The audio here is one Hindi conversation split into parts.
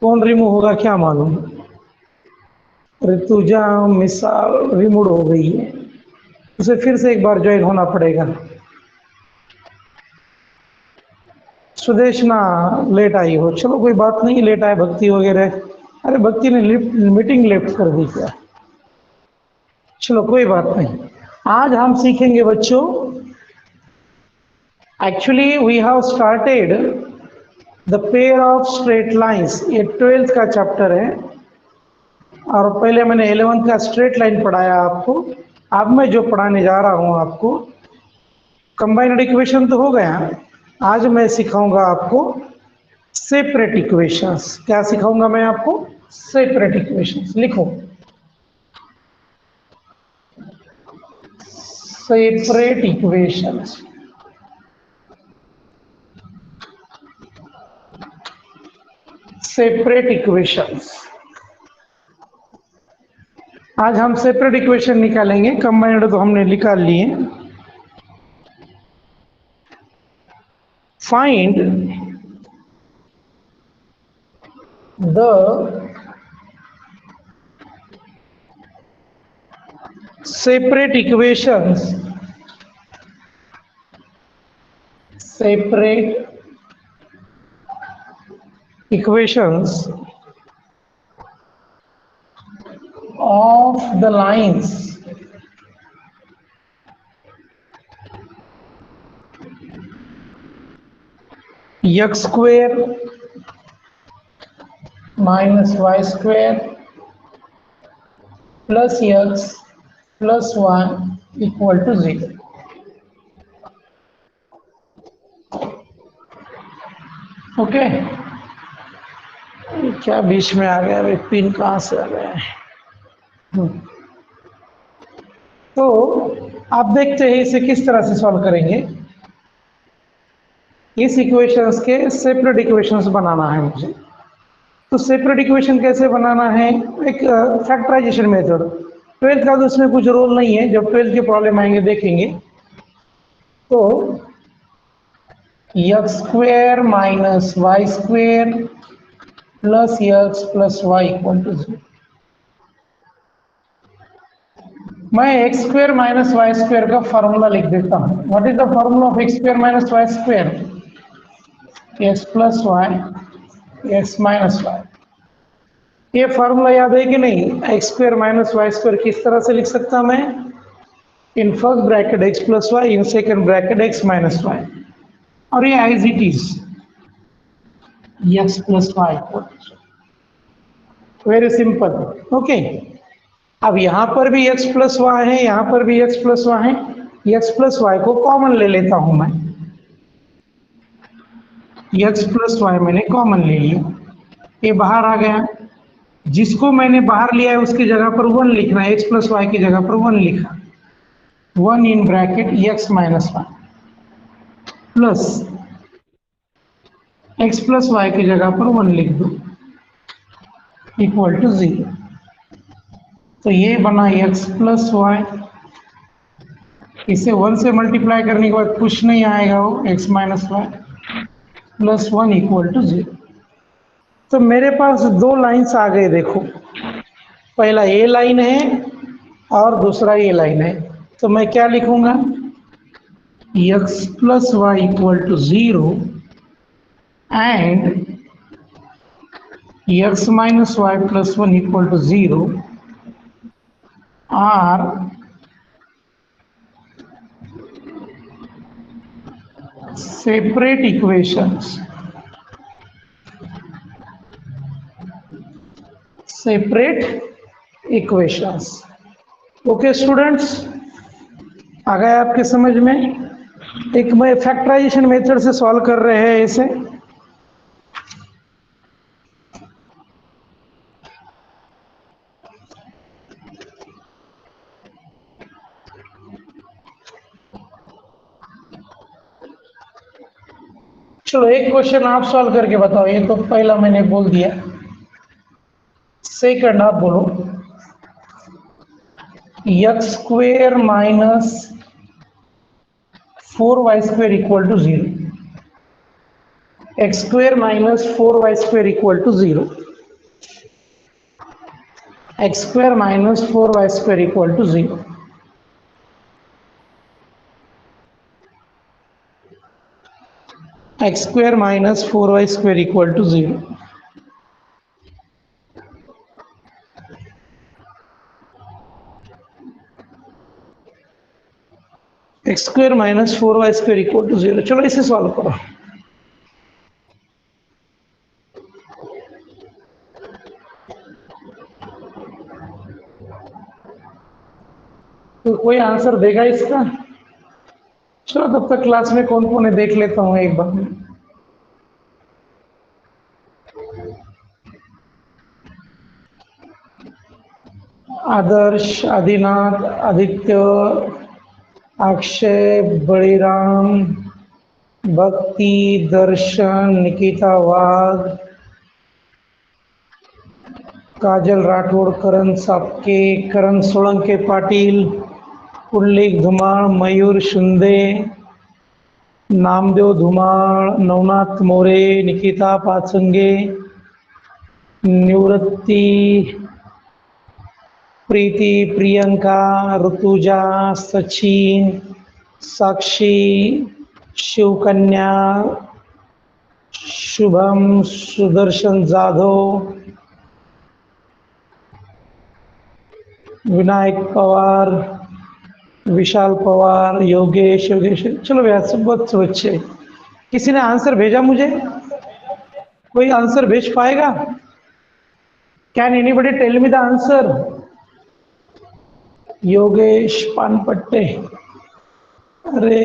कौन रिमूव होगा क्या मालूम। ऋतुजा मिसाल रिमूव हो गई है, उसे फिर से एक बार ज्वाइन होना पड़ेगा। सुदेशना लेट आई हो, चलो कोई बात नहीं, लेट आए भक्ति वगैरह। अरे भक्ति ने मीटिंग लेफ्ट कर दी क्या? चलो कोई बात नहीं। आज हम सीखेंगे बच्चों, actually we have started the pair of straight lines. ये 12th का चैप्टर है और पहले मैंने 11th का स्ट्रेट लाइन पढ़ाया आपको। अब मैं जो पढ़ाने जा रहा हूं आपको, कंबाइंड इक्वेशन तो हो गया, आज मैं सिखाऊंगा आपको सेपरेट इक्वेशंस। क्या सिखाऊंगा मैं आपको? Separate equations. लिखो, सेपरेट इक्वेशंस। Separate equations. आज हम सेपरेट इक्वेशन निकालेंगे, कंबाइंड तो हमने निकाल लिए। Find the separate equations, separate equations of the lines x square minus y square plus x plus 1 equal to 0। Okay, क्या बीच में आ गया भाई, पिन कहाँ से आ गया है? तो आप देखते हैं इसे किस तरह से सॉल्व करेंगे। इस इक्वेशंस के सेपरेट इक्वेशंस बनाना है मुझे। तो सेपरेट इक्वेशन कैसे बनाना है? एक फैक्टराइजेशन मेथड। 12th का तो उसमें कुछ रोल नहीं है, जब 12th के प्रॉब्लम आएंगे देखेंगे। तो x square minus y square plus x plus Y equal to 0। मैं x square minus y square का फॉर्मूला लिख देता हूँ। What is the formula of x square minus y square? X plus y x minus y. ये फॉर्मूला याद है कि नहीं? X square minus y square किस तरह से लिख सकता मैं? In first bracket x plus y, in second bracket x minus Y, और ये as it is x plus y. Very simple. Okay, अब यहां पर भी x प्लस वाई है, यहां पर भी x प्लस वाई है। x प्लस वाई को कॉमन ले लेता हूं मैं। x प्लस वाई मैंने कॉमन ले लिया, ये बाहर आ गया। जिसको मैंने बाहर लिया है उसकी जगह पर 1 लिखना है। x प्लस वाई की जगह पर 1 लिखा, 1 in bracket x minus Y plus x plus y की जगह पर 1 लिख दो इक्वल टू 0। तो ये बना x प्लस वाई, इसे 1 से मल्टीप्लाई करने के बाद कुछ नहीं आएगा, वो x minus Y plus 1 equal to 0। तो मेरे पास दो लाइन्स आ गए, देखो, पहला ये लाइन है और दूसरा ये लाइन है। तो मैं क्या लिखूंगा? x plus Y equal to 0 and x minus Y plus 1 equal to 0 are separate equations, separate equations। Okay students, आ गया आपके समझ में? एक मैं फैक्टराइजेशन मेथड से सॉल्व कर रहे हैं इसे। चलो एक क्वेश्चन आप सॉल्व करके बताओ। ये तो पहला मैंने बोल दिया, सेकंड आप बोलो। X square minus 4y square equal to 0। X square minus 4y square equal to 0। X square minus 4y square equal to 0। X square minus 4y square equal to 0। X square minus 4y square equal to 0। चलो इसे सॉल्व करो। तो कोई आंसर देगा इसका? चलो तब तक क्लास में कौन कौन है देख लेता हूँ एक बार। आदर्श, आदिनाथ, आदित्य, अक्षय, बड़ीराम, भक्ति, दर्शन, निकिता वाघ, काजल राठौड़, करण सापके, करण सोलंके पाटिल, पुंडलिक धुमाळ, मयूर शिंदे, नामदेव धुमाळ, नवनाथ मोरे, निकिता पाचंगे, निवृत्ती, प्रीति, प्रियंका, ऋतुजा, सचिन, साक्षी, शिवकन्या, शुभम, सुदर्शन जाधव, विनायक पवार, विशाल पवार, योगेश योगेश। चलो भैया सब बहुत अच्छे। किसी ने आंसर भेजा मुझे? कोई आंसर भेज पाएगा? Can anybody tell me the answer? Yogesh Panpatte. अरे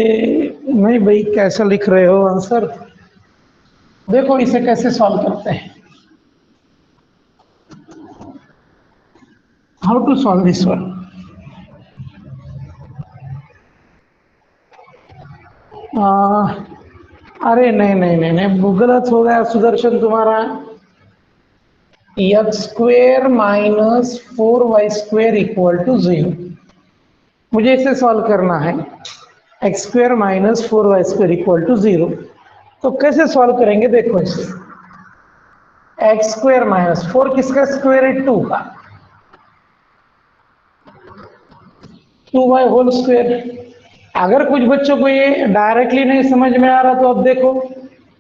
नहीं भाई, कैसा लिख रहे हो आंसर? देखो इसे कैसे सॉल्व करते हैं। How to solve this one? अरे नहीं नहीं नहीं नहीं, गलत हो गया सुदर्शन तुम्हारा। X square minus 4y square equal to 0। मुझे इसे सॉल्व करना है। X square minus 4y square equal to 0। तो कैसे सॉल्व करेंगे देखो इसे। एक्स स्क्वेयर माइनस 4 किसका स्क्वायर है? 2 का। 2y whole square. अगर कुछ बच्चों को ये डायरेक्टली नहीं समझ में आ रहा तो अब देखो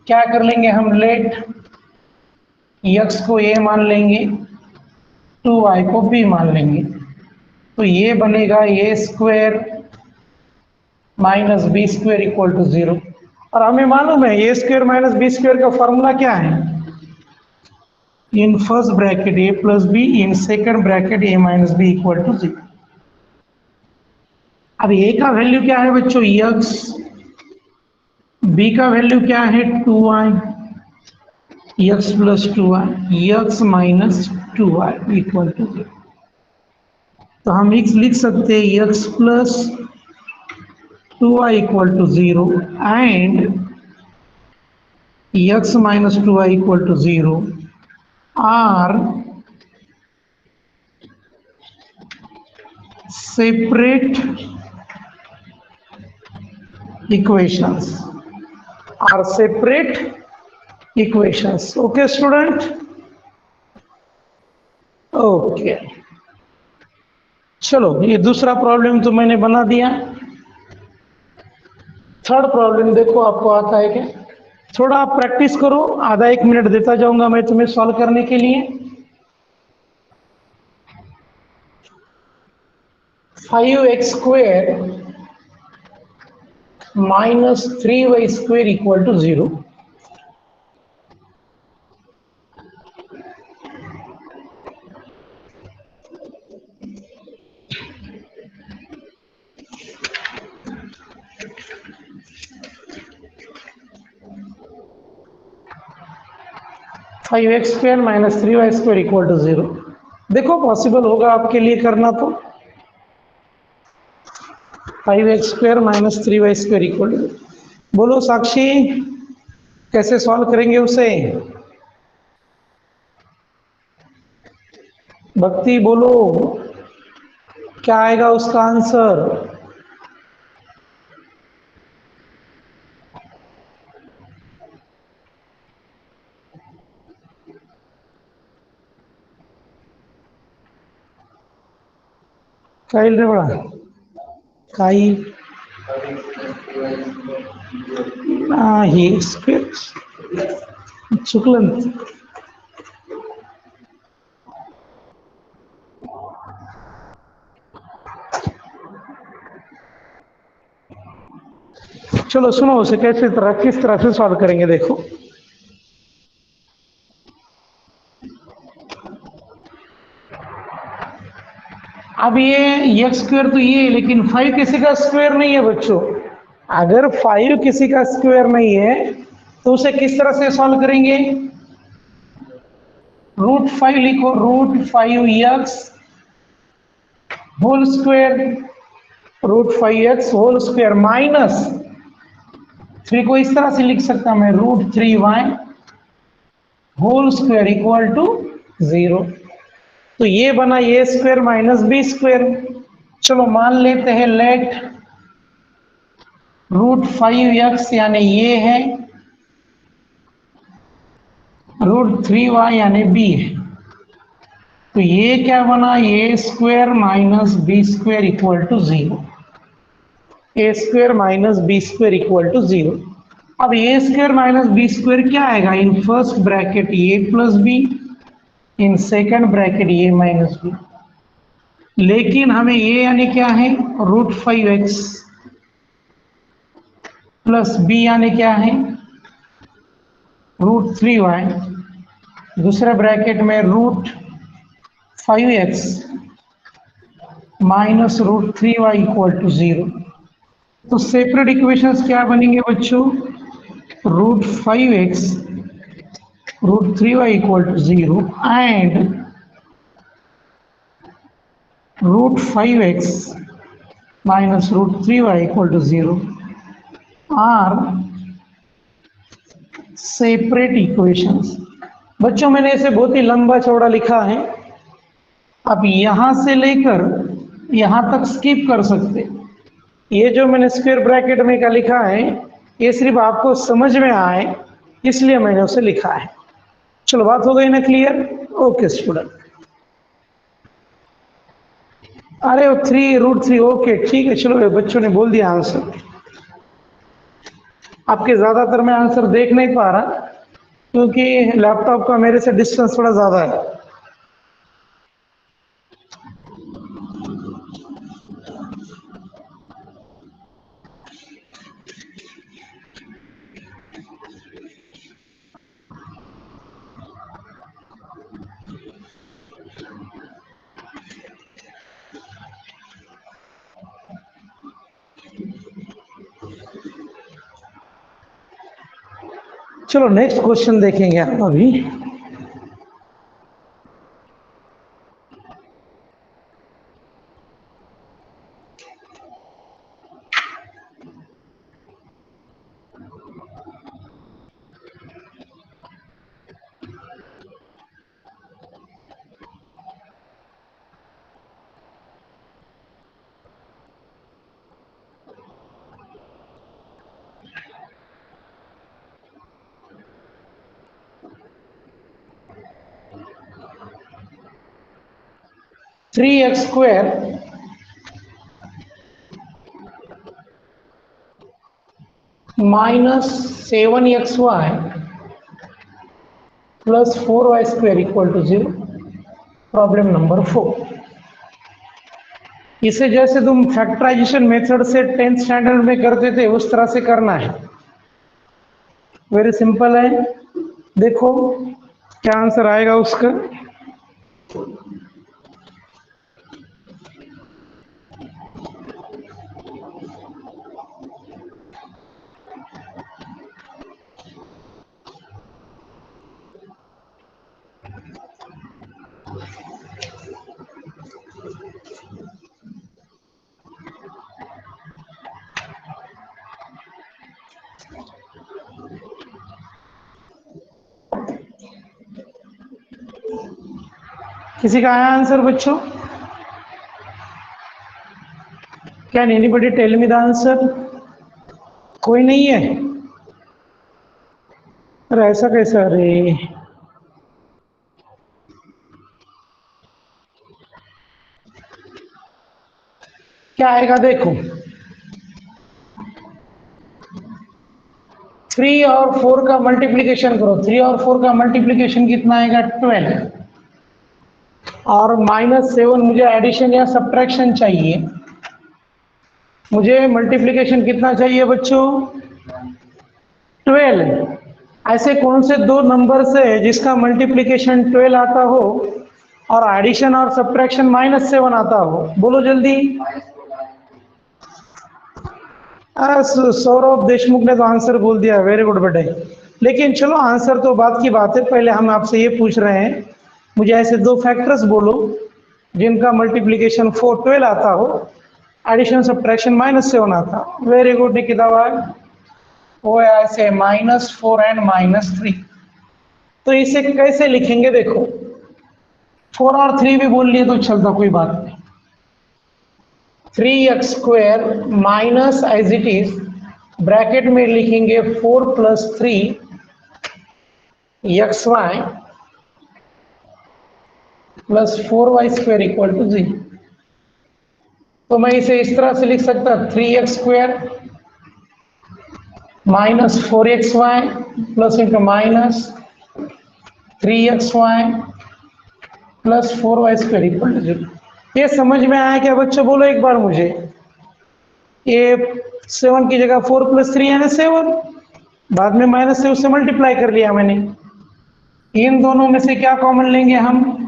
क्या कर लेंगे हम। लेट x को a मान लेंगे, 2y को b मान लेंगे। तो ये बनेगा a square minus b square equal to 0। और हमें मालूम है a square minus b square का फॉर्मूला क्या है? In first bracket A plus B, in second bracket A minus b equal to 0। अब ए का वैल्यू क्या है बच्चों? एक्स। बी का वैल्यू क्या है? 2y। X plus 2y, x minus 2y equal to 0। तो हम x लिख सकते हैं x plus 2y equal to 0 and x minus 2y equal to 0 are separate equations. Are separate equations. Okay, student? Okay. चलो ये दूसरा प्रॉब्लम तो मैंने बना दिया। थर्ड प्रॉब्लम देखो आपको आता है क्या? थोड़ा आप प्रैक्टिस करो, आधा 1 मिनट देता जाऊंगा मैं तुम्हें सॉल्व करने के लिए। 5x square minus 3y square equal to 0। 5x square minus 3y square equal to 0। देखो पॉसिबल होगा आपके लिए करना तो। 5x square minus 3y square equal to, बोलो साक्षी कैसे सॉल्व करेंगे उसे? भक्ति बोलो क्या आएगा उसका आंसर? काइल रे बड़ा काई ही स्क्वेयर शुक्लन। चलो सुनो उसे कैसे तरह किस तरह से सॉल्व करेंगे देखो। अब ये एक्स स्क्वायर तो ये है, लेकिन 5 किसी का स्क्वायर नहीं है बच्चों। अगर 5 किसी का स्क्वायर नहीं है तो उसे किस तरह से सॉल्व करेंगे? √5 लिखो, √5x whole square, √5x whole square minus 3 को इस तरह से लिख सकता मैं, √3y whole square equal to 0। तो ये बना A square minus B square. चलो मान लेते हैं लेट √5x यानी ये है, √3y यानी बी है। तो ये क्या बना, A square minus B square equal to 0। A square minus B square equal to 0। अब A square minus B square क्या आएगा? In first bracket A plus B, in second bracket A minus B. लेकिन हमें ए यानी क्या है? √5x प्लस बी यानी क्या है? √3y। दूसरे ब्रैकेट में √5x minus √3y equal to 0। तो सेपरेट इक्वेशंस क्या बनेंगे बच्चों? √5x √3y equal to 0 and √5x minus √3y equal to 0 are separate equations। बच्चों मैंने इसे बहुत ही लंबा चौड़ा लिखा है, अब यहां से लेकर यहां तक स्किप कर सकते। ये जो मैंने स्क्वायर ब्रैकेट में का लिखा है ये सिर्फ आपको समझ में आए इसलिए मैंने उसे लिखा है। चलो बात हो गई ना क्लियर? Okay student. अरे वो 3 √3 ओके ठीक है। चलो बच्चों ने बोल दिया आंसर। आपके ज्यादातर मैं आंसर देख नहीं पा रहा क्योंकि लैपटॉप का मेरे से डिस्टेंस थोड़ा ज्यादा है। चलो नेक्स्ट क्वेश्चन देखेंगे आप अभी। Three x square minus 7xy plus 4y square equal to 0। Problem number 4। इसे जैसे तुम फैक्टराइजेशन मेथड से 10th स्टैंडर्ड में करते थे उस तरह से करना है। वेरी सिंपल है। देखो क्या आंसर आएगा उसका। किसी का आया आंसर बच्चों? Can anybody tell me the answer? कोई नहीं है? अरे ऐसा कैसा? अरे क्या आएगा देखो, 3 और 4 का मल्टीप्लिकेशन करो, 3 और 4 का मल्टीप्लिकेशन कितना आएगा 12, और -7 मुझे एडिशन या सब्ट्रैक्शन चाहिए। मुझे मल्टीप्लिकेशन कितना चाहिए बच्चों 12। ऐसे कौन से दो नंबर से जिसका मल्टीप्लिकेशन 12 आता हो और एडिशन और सब्ट्रैक्शन -7 आता हो, बोलो जल्दी। सौरभ देशमुख ने तो आंसर बोल दिया, वेरी गुड बेटे। लेकिन चलो आंसर तो बात की बात है, पहले हम आपसे ये पूछ रहे हैं मुझे ऐसे दो फैक्टर्स बोलो जिनका मल्टीप्लिकेशन 12 आता हो, एडिशन सब्ट्रैक्शन -7 आता हो। वेरी गुड निकिता भाई, वो ऐसे -4 एंड -3। तो इसे कैसे लिखेंगे देखो, 4 और 3 भी बोल लिए तो चलता, कोई बात नहीं। 3x² minus as it is bracket में लिखेंगे 4 + 3xy + 4y² = 0। तो मैं इसे इस तरह से लिख सकता 3x² minus 4xy plus into minus 3xy + 4y² = 0। ये समझ में आया क्या बच्चों, बोलो एक बार मुझे। ये 7 की जगह 4 + 3 यानी 7, बाद में माइनस से उससे मल्टीप्लाई कर लिया मैंने। इन दोनों में से क्या कॉमन लेंगे हम,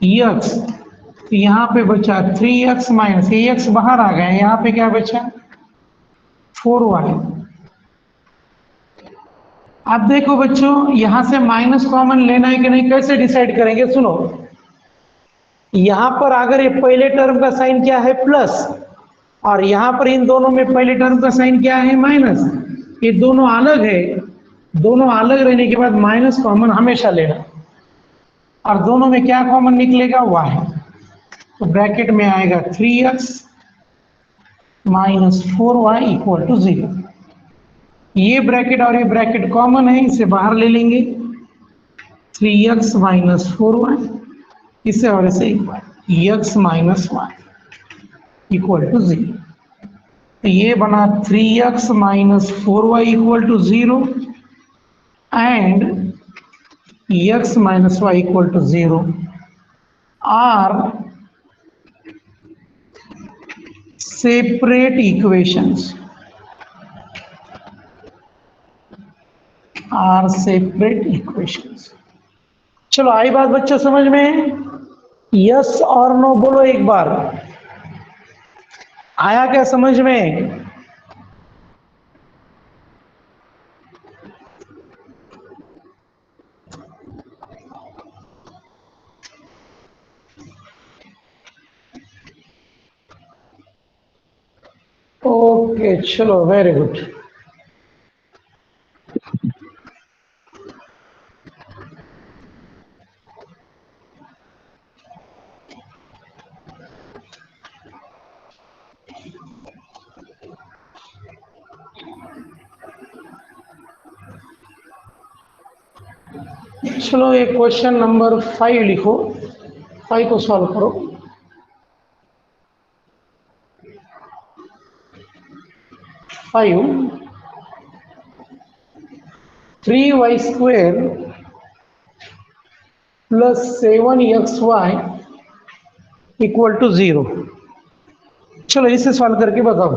x। तो यहाँ पे बचा 3x माइनस x बाहर आ गया, यहाँ पे क्या बचा 4y। अब देखो बच्चों, यहां से माइनस कॉमन लेना है कि नहीं, कैसे डिसाइड करेंगे, सुनो। यहां पर अगर ये पहले टर्म का साइन क्या है प्लस, और यहां पर इन दोनों में पहले टर्म का साइन क्या है माइनस, ये दोनों अलग है। दोनों अलग रहने के बाद माइनस कॉमन हमेशा लेना, और दोनों में क्या कॉमन निकलेगा y। तो ब्रैकेट में आएगा 3x माइनस 4y = 0। ये ब्रैकेट और ये ब्रैकेट कॉमन है, इसे बाहर ले लेंगे 3x माइनस 4y, इसे और इसे एक बार x माइनस y = 0। तो ये बना 3x minus 4y = 0 and x minus y = 0 are separate equations, are separate equations। चलो आई बात बच्चों समझ में, यस और नो बोलो एक बार, आया क्या समझ में। ओके चलो वेरी गुड। चलो एक क्वेश्चन नंबर 5 लिखो, 5 को सॉल्व करो। 5 3y² + 7xy = 0। चलो इसे सॉल्व करके बताओ।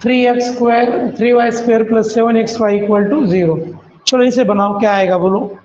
3y² + 7xy = 0। चलो इसे बनाओ, क्या आएगा बोलो।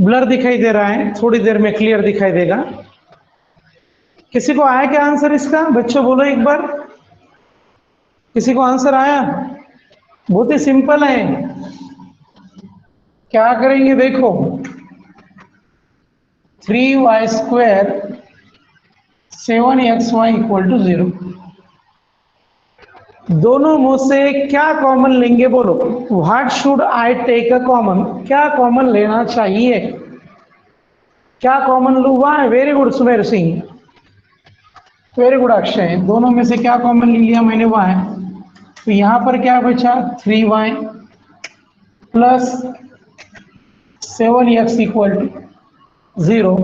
ब्लर दिखाई दे रहा है, थोड़ी देर में क्लियर दिखाई देगा। किसी को आया क्या आंसर इसका? बच्चों बोलो एक बार, किसी को आंसर आया? बहुत ही सिंपल है। क्या करेंगे देखो, 3y² 7xy = 0। दोनों मुंह से क्या कॉमन लेंगे बोलो? What should I take a common? क्या कॉमन लेना चाहिए? क्या कॉमन लू? Y? Very good Sumer Singh, very good Akshay. दोनों में से क्या कॉमन ले लिया मैंने? वाई। तो यहां पर क्या बचा? 3y plus 7x = 0।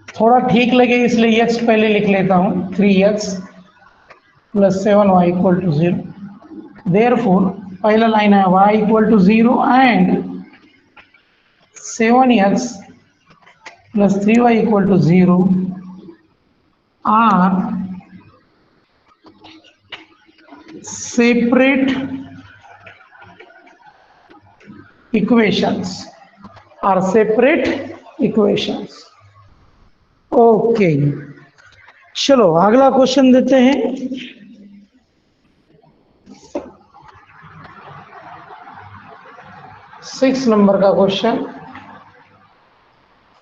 थोड़ा ठीक लगे इसलिए x पहले लिख लेता हूं, 3x प्लस 7y = 0। देयरफॉर पहला लाइन है y = 0 and 7x plus 3y = 0 are separate equations, are separate equations। Okay, चलो अगला क्वेश्चन देते हैं। 6 नंबर का question,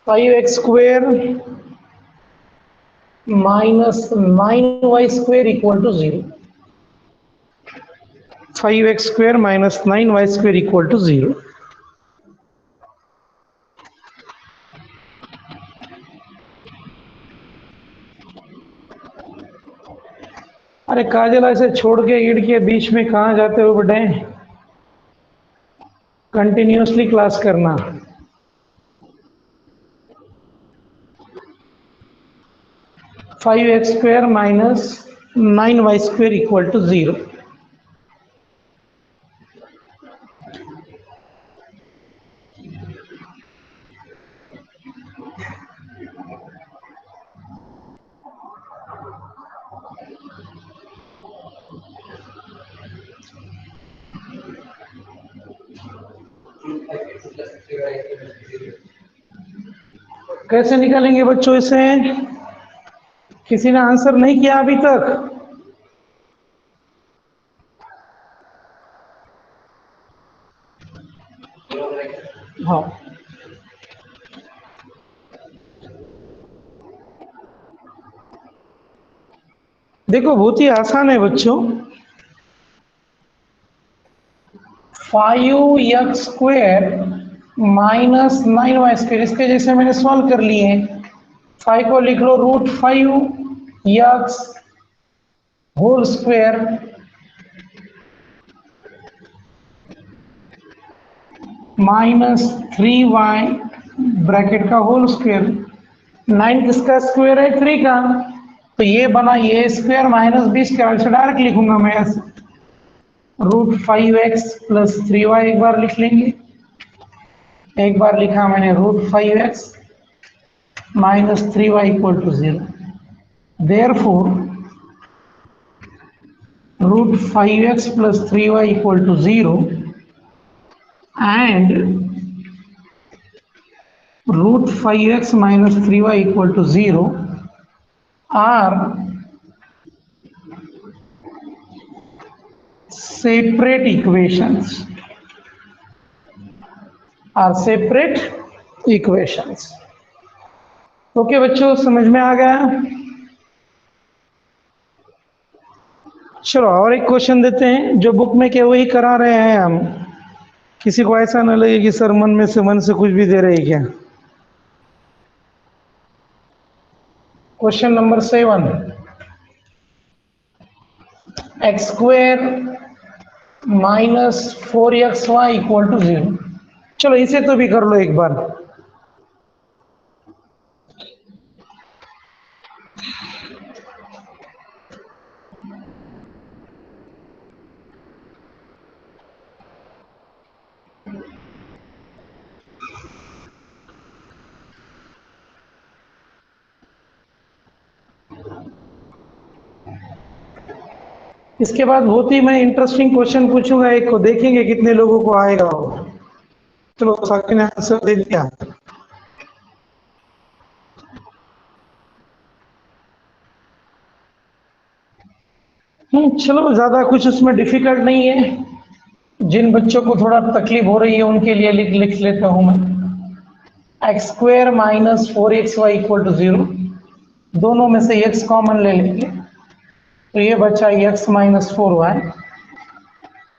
5x² minus 9y² = 0। 5x² minus 9y² = 0। अरे काजल, ऐसे छोड़ के ईड़ के बीच में कहाँ जाते हो बेटे? कंटिन्यूअसली क्लास करना। 5x² minus 9y² = 0। कैसे निकालेंगे बच्चों इसे? किसी ने आंसर नहीं किया अभी तक? हाँ, देखो बहुत ही आसान है बच्चों। 5x² minus 9y², इसके जैसे मैंने सॉल्व कर लिए हैं। 5 को लिख लो √5x² माइनस 3y ब्रैकेट का होल स्क्वायर। 9 किसका स्क्वायर है? 3 का। तो ये बना a² माइनस b²। से डायरेक्ट लिखूंगा मैं ऐसे, √5x प्लस 3y एक बार लिख लेंगे। एक बार लिखा मैंने √5x minus 3y = 0। Therefore √5x plus 3y = 0 and √5x minus 3y = 0 are separate equations, are separate equations। Okay बच्चों, समझ में आ गया? चलो और एक क्वेश्चन देते हैं, जो बुक में क्या वही करा रहे हैं हम। किसी को ऐसा न लगे कि सर मन से कुछ भी दे रहे क्या। Question number 7, x² minus 4xy = 0। चलो इसे तो भी कर लो एक बार। इसके बाद बहुत ही मैं इंटरेस्टिंग क्वेश्चन पूछूंगा एक को, देखेंगे कितने लोगों को आएगा वो। चलो साक्षी ने आंसर दे दिया। चलो ज्यादा कुछ उसमें डिफिकल्ट नहीं है। जिन बच्चों को थोड़ा तकलीफ हो रही है उनके लिए लिख लिख लेता हूं मैं। X square minus 4xy equal to 0, दोनों में से x कॉमन ले लेंगे तो ये बचा x minus 4y,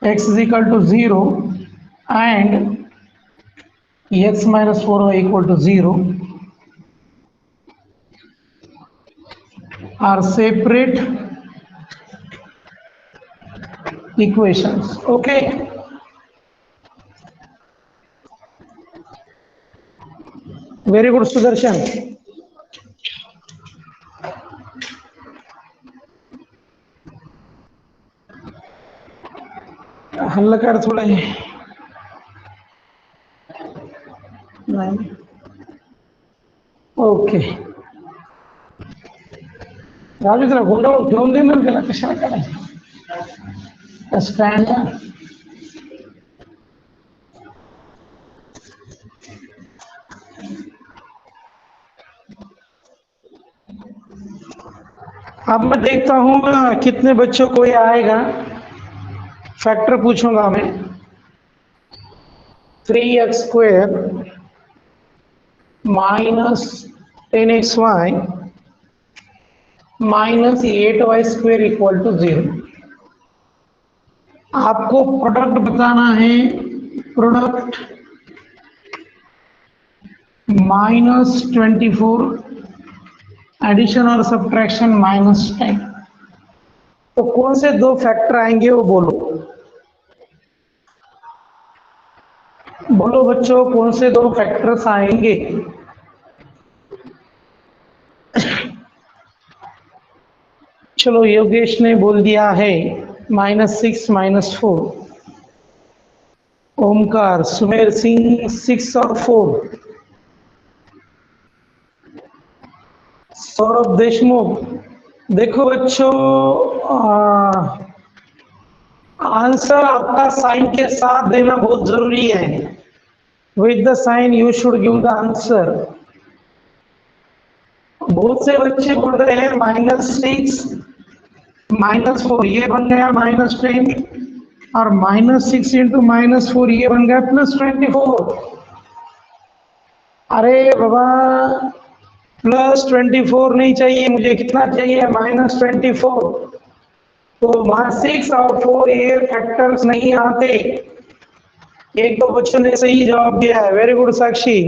x is equal to 0 and x minus 4y equal to 0 are separate equations. Okay. Very good, Sudarshan. हल कर थोड़ा ही नहीं। ओके राजू तेरा गुंडा घेऊन दे ना त्याला कशाला करायचं स्टँड। अब मैं देखता हूँ कितने बच्चों को ये आएगा। फैक्टर पूछूंगा मैं। 3x square minus 10xy minus 8y square equal to 0। आपको प्रोडक्ट बताना है। प्रोडक्ट -24 एडिशन और सब्ट्रैक्शन -10। तो कौन से दो फैक्टर आएंगे वो बोलो। बोलो बच्चों कौन से दो फैक्टर्स आएंगे। चलो योगेश ने बोल दिया है -6 -4। ओमकार, सुमेर सिंह 6 और 4। सौरभ देशमुख, देखो बच्चों आंसर आपका साइन के साथ देना बहुत जरूरी है। With the sign you should give the answer. बहुत से बच्चे बोल रहे हैं -6 -4 ये बन गया -10 और -6 इंटू -4 ये बन गया +24। अरे बाबा +24 नहीं चाहिए मुझे, कितना चाहिए -24। तो वहां 6 और 4 ये फैक्टर्स नहीं आते। एक दो बच्चों ने सही जवाब दिया है। वेरी गुड साक्षी।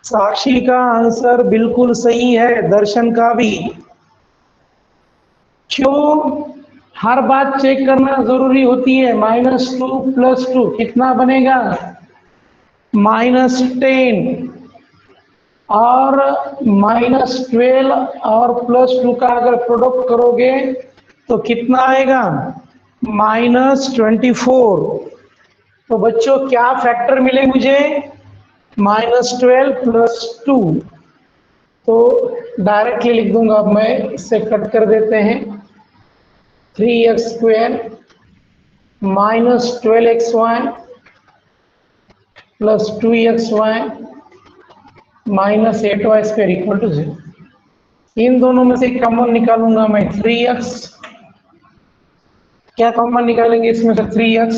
साक्षी का आंसर बिल्कुल सही है, दर्शन का भी। क्यों हर बात चेक करना जरूरी होती है। -2 + 2 कितना बनेगा -10 और -12 और +2 का अगर प्रोडक्ट करोगे तो कितना आएगा -24। तो बच्चों क्या फैक्टर मिले मुझे -12 + 2। तो डायरेक्टली लिख दूंगा अब मैं, इससे कट कर देते हैं। 3x square -12xy + 2xy -8y square equal to 0। इन दोनों में से कॉमन निकालूंगा मैं 3x। क्या कॉमन निकालेंगे इसमें से 3x,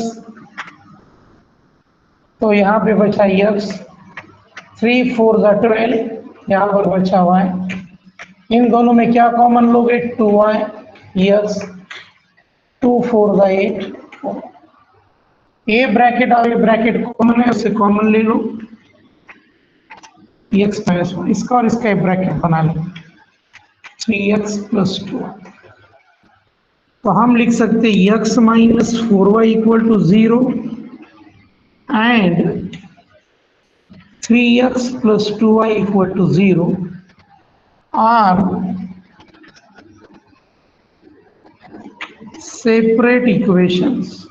तो यहाँ पे बचा x, 3 4 12, यहाँ पर बचा y। इन दोनों में क्या कॉमन लोगे 2y, x 2 4 8। ये ब्रैकेट और ये ब्रैकेट कॉमन है, उससे कॉमन ले लो x - 1। इसका और इसका ब्रैकेट बना लो 3x + 2। तो हम लिख सकते x - 4y equal to 0 and 3x + 2y equal to 0 are separate equations.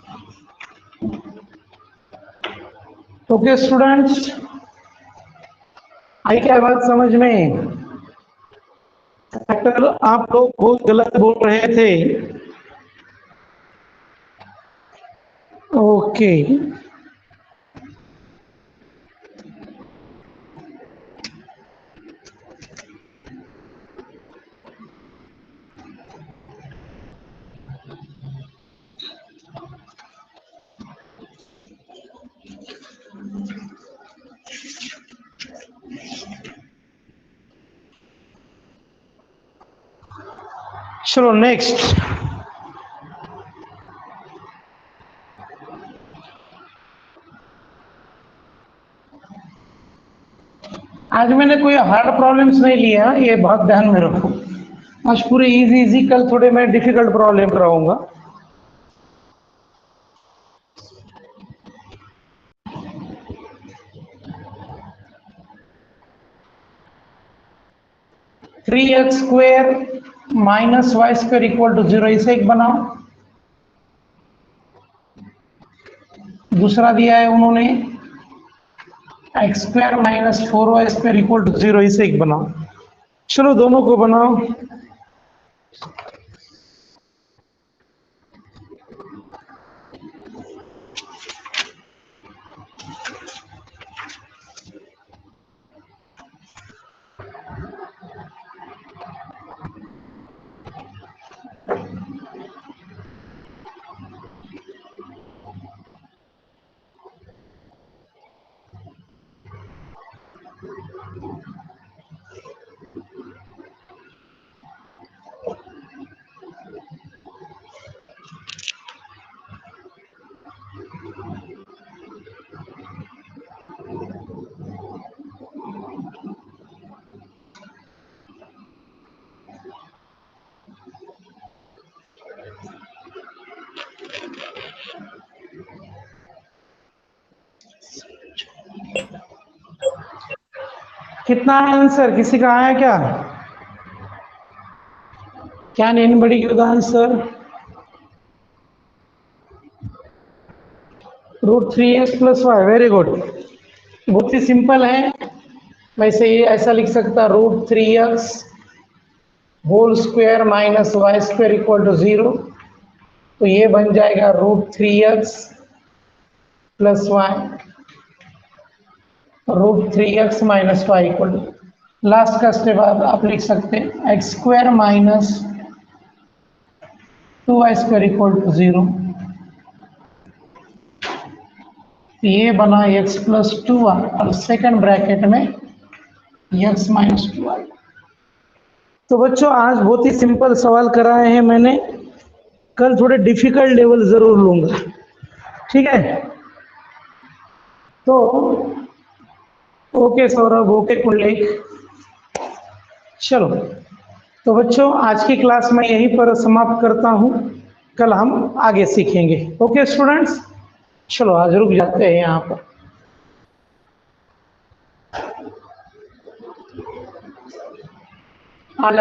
Okay students, आई क्या बात समझ में। फैक्टर आप लोग बहुत गलत बोल रहे थे। ओके चलो नेक्स्ट, आज मैंने कोई हार्ड प्रॉब्लम्स नहीं लिया, ये बहुत ध्यान में रखो। आज पूरे इजी इजी, कल थोड़े मैं डिफिकल्ट प्रॉब्लम कराऊंगा। Three x square minus y square equal to 0, इसे एक बनाओ। दूसरा दिया है उन्होंने x square minus 4y square equal to 0, इसे एक बनाओ। चलो दोनों को बनाओ। कितना है आंसर, किसी का आया क्या? Can anybody give the answer? √3x+y, very good. बहुत ही सिंपल है। वैसे ये ऐसा लिख सकता √3x whole square minus y square equal to 0, तो ये बन जाएगा √3x plus y, √3x minus y equal to, last का स्टेप आप लिख सकते हैं x square minus 2y square equal to 0, ये बना x प्लस 2y और सेकंड ब्रैकेट में x माइनस 2y। तो बच्चों आज बहुत ही सिंपल सवाल कराए हैं मैंने, कल थोड़े डिफिकल्ट लेवल जरूर लूंगा, ठीक है? तो ओके सौरभ, ओके कुंडलिक, चलो। तो बच्चों आज की क्लास में यहीं पर समाप्त करता हूं, कल हम आगे सीखेंगे। ओके स्टूडेंट्स, चलो आज रुक जाते हैं यहाँ पर।